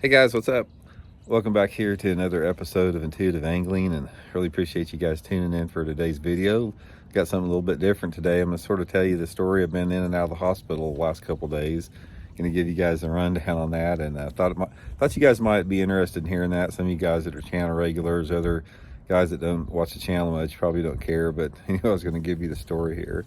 Hey guys, what's up? Welcome back here to another episode of Intuitive Angling, and really appreciate you guys tuning in for today's video. Got something a little bit different today. I'm going to sort of tell you the story. I've been in and out of the hospital the last couple days. Going to give you guys a rundown on that, and I thought you guys might be interested in hearing that. Some of you guys that are channel regulars, other guys that don't watch the channel much, probably don't care, but I was going to give you the story here.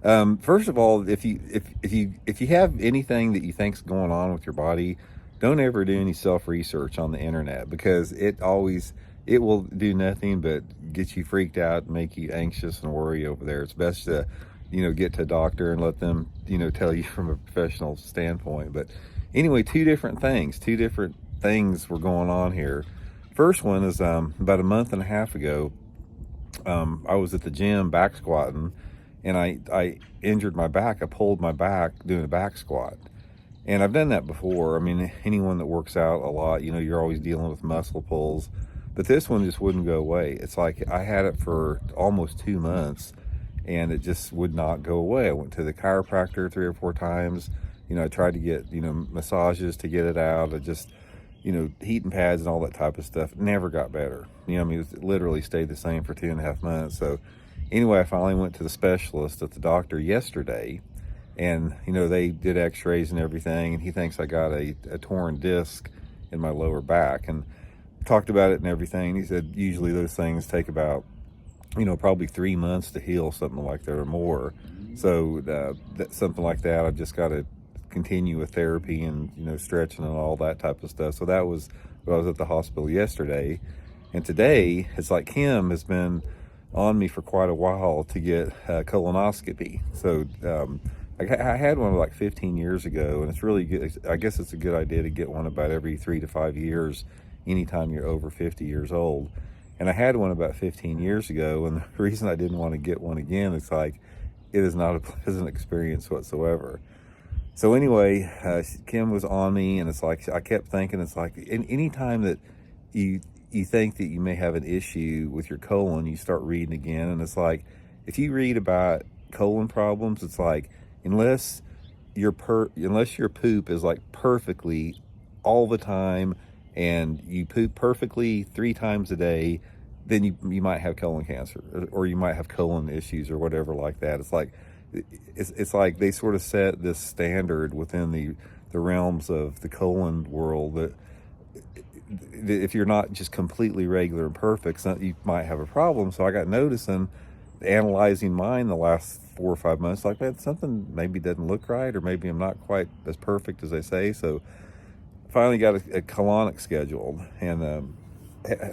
First of all, if you have anything that you think's going on with your body, don't ever do any self research on the internet, because it will do nothing but get you freaked out and make you anxious and worry over there. It's best to get to a doctor and let them tell you from a professional standpoint. But anyway, two different things were going on here. First one is about a month and a half ago. I was at the gym back squatting, and I injured my back. I pulled my back doing a back squat. And I've done that before. I mean, anyone that works out a lot, you're always dealing with muscle pulls. But this one just wouldn't go away. It's like I had it for almost 2 months, and it just would not go away. I went to the chiropractor 3 or 4 times. I tried to get, massages to get it out. I just, heating pads and all that type of stuff. Never got better. It literally stayed the same for 2.5 months. So anyway, I finally went to the specialist at the doctor yesterday, and they did x-rays and everything, and he thinks I got a torn disc in my lower back, and talked about it and everything. He said usually those things take about probably 3 months to heal, something like that or more. So something like that, I've just got to continue with therapy and stretching and all that type of stuff. So that was when I was at the hospital yesterday. And today, it's like Kim has been on me for quite a while to get a colonoscopy. So I had one like 15 years ago, and it's really good. I guess it's a good idea to get one about every 3 to 5 years, anytime you're over 50 years old. And I had one about 15 years ago, and the reason I didn't want to get one again, it's like it is not a pleasant experience whatsoever. So anyway, Kim was on me, and it's like I kept thinking, it's like any time that you think that you may have an issue with your colon, you start reading again, and it's like if you read about colon problems, it's like unless your poop is like perfectly all the time, and you poop perfectly 3 times a day, then you might have colon cancer, or you might have colon issues or whatever like that. It's like they sort of set this standard within the realms of the colon world that if you're not just completely regular and perfect, you might have a problem. So I got noticing, analyzing mine the last 4 or 5 months, like, man, something maybe doesn't look right, or maybe I'm not quite as perfect as they say. So finally got a colonic scheduled, and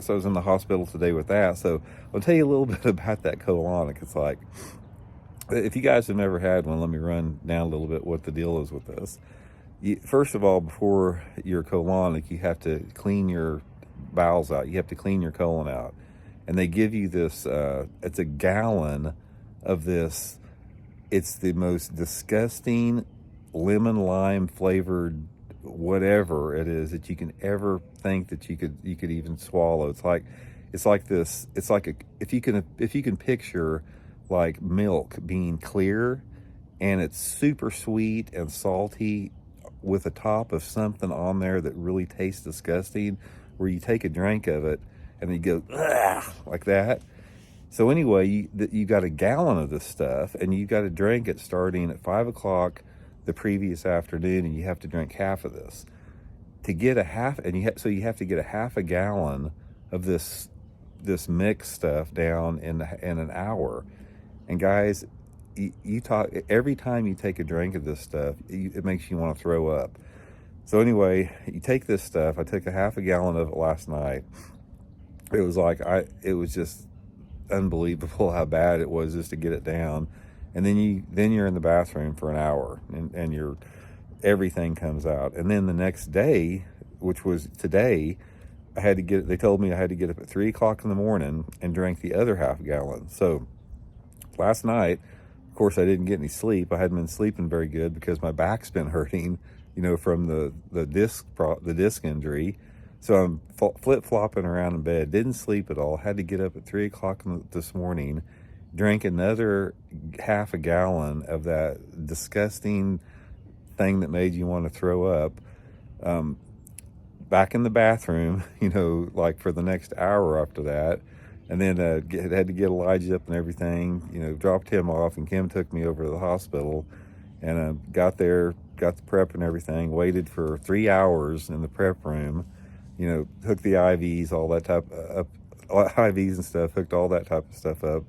so I was in the hospital today with that. So I'll tell you a little bit about that colonic. It's like, if you guys have never had one, let me run down a little bit what the deal is with this. First of all, before your colonic, you have to clean your bowels out. You have to clean your colon out. And they give you this, it's a gallon of this. It's the most disgusting lemon lime flavored whatever it is that you can ever think that you could even swallow. It's like this. It's like if you can picture like milk being clear, and it's super sweet and salty with a top of something on there that really tastes disgusting, where you take a drink of it and you go like that. So anyway, you got a gallon of this stuff, and you got to drink it starting at 5 o'clock the previous afternoon, and you have to drink half of this to get a half, and so you have to get a half a gallon of this mixed stuff down in an hour. And guys, you talk, every time you take a drink of this stuff, it makes you want to throw up. So anyway, you take this stuff. I took a half a gallon of it last night. It was like it was just unbelievable how bad it was just to get it down. And then you're in the bathroom for an hour, and everything comes out. And then the next day, which was today, they told me I had to get up at 3 o'clock in the morning and drink the other half gallon. So last night, of course, I didn't get any sleep. I hadn't been sleeping very good because my back's been hurting, from the disc injury. So I'm flip-flopping around in bed, didn't sleep at all, had to get up at 3 o'clock this morning, drank another half a gallon of that disgusting thing that made you want to throw up. back in the bathroom, like for the next hour after that. And then had to get Elijah up and everything, dropped him off, and Kim took me over to the hospital. And got there, got the prep and everything, waited for 3 hours in the prep room, hooked the IVs, all that type of IVs and stuff, hooked all that type of stuff up.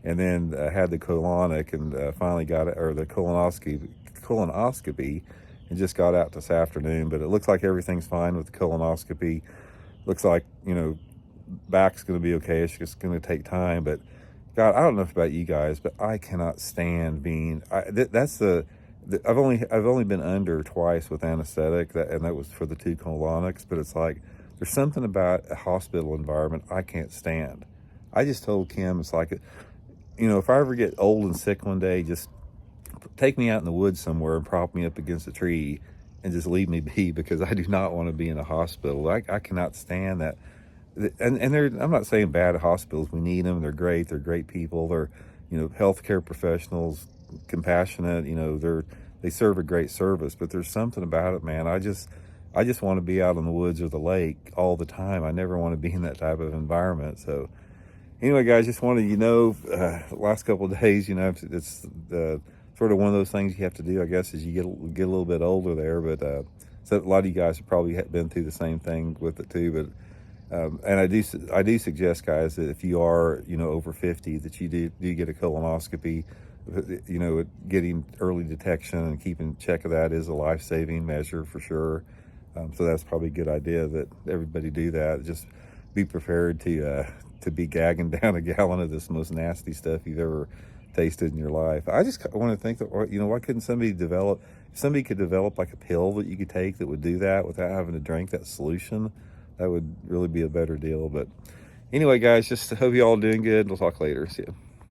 And then had the colonic, and finally got it, or the colonoscopy, and just got out this afternoon. But it looks like everything's fine with the colonoscopy. Looks like, back's going to be okay. It's just going to take time. But God, I don't know about you guys, but I cannot stand being. I've only been under twice with anesthetic, and that was for the 2 colonics. But it's like there's something about a hospital environment I can't stand. I just told Kim, it's like, if I ever get old and sick one day, just take me out in the woods somewhere and prop me up against a tree and just leave me be, because I do not want to be in a hospital. I cannot stand that. And I'm not saying bad hospitals. We need them. They're great. They're great people. They're, healthcare professionals, compassionate. They serve a great service. But there's something about it, man. I just want to be out in the woods or the lake all the time. I never want to be in that type of environment. So anyway, guys, just wanted the last couple of days, it's sort of one of those things you have to do, I guess, as you get a little bit older there. But so a lot of you guys have probably been through the same thing with it too. But and I do suggest, guys, that if you are, over 50, that you do get a colonoscopy. Getting early detection and keeping check of that is a life-saving measure for sure. So that's probably a good idea that everybody do that. Just be prepared to be gagging down a gallon of this most nasty stuff you've ever tasted in your life. I just want to think that, why couldn't somebody could develop like a pill that you could take that would do that without having to drink that solution? That would really be a better deal. But anyway, guys, just hope you all doing good. We'll talk later. See ya.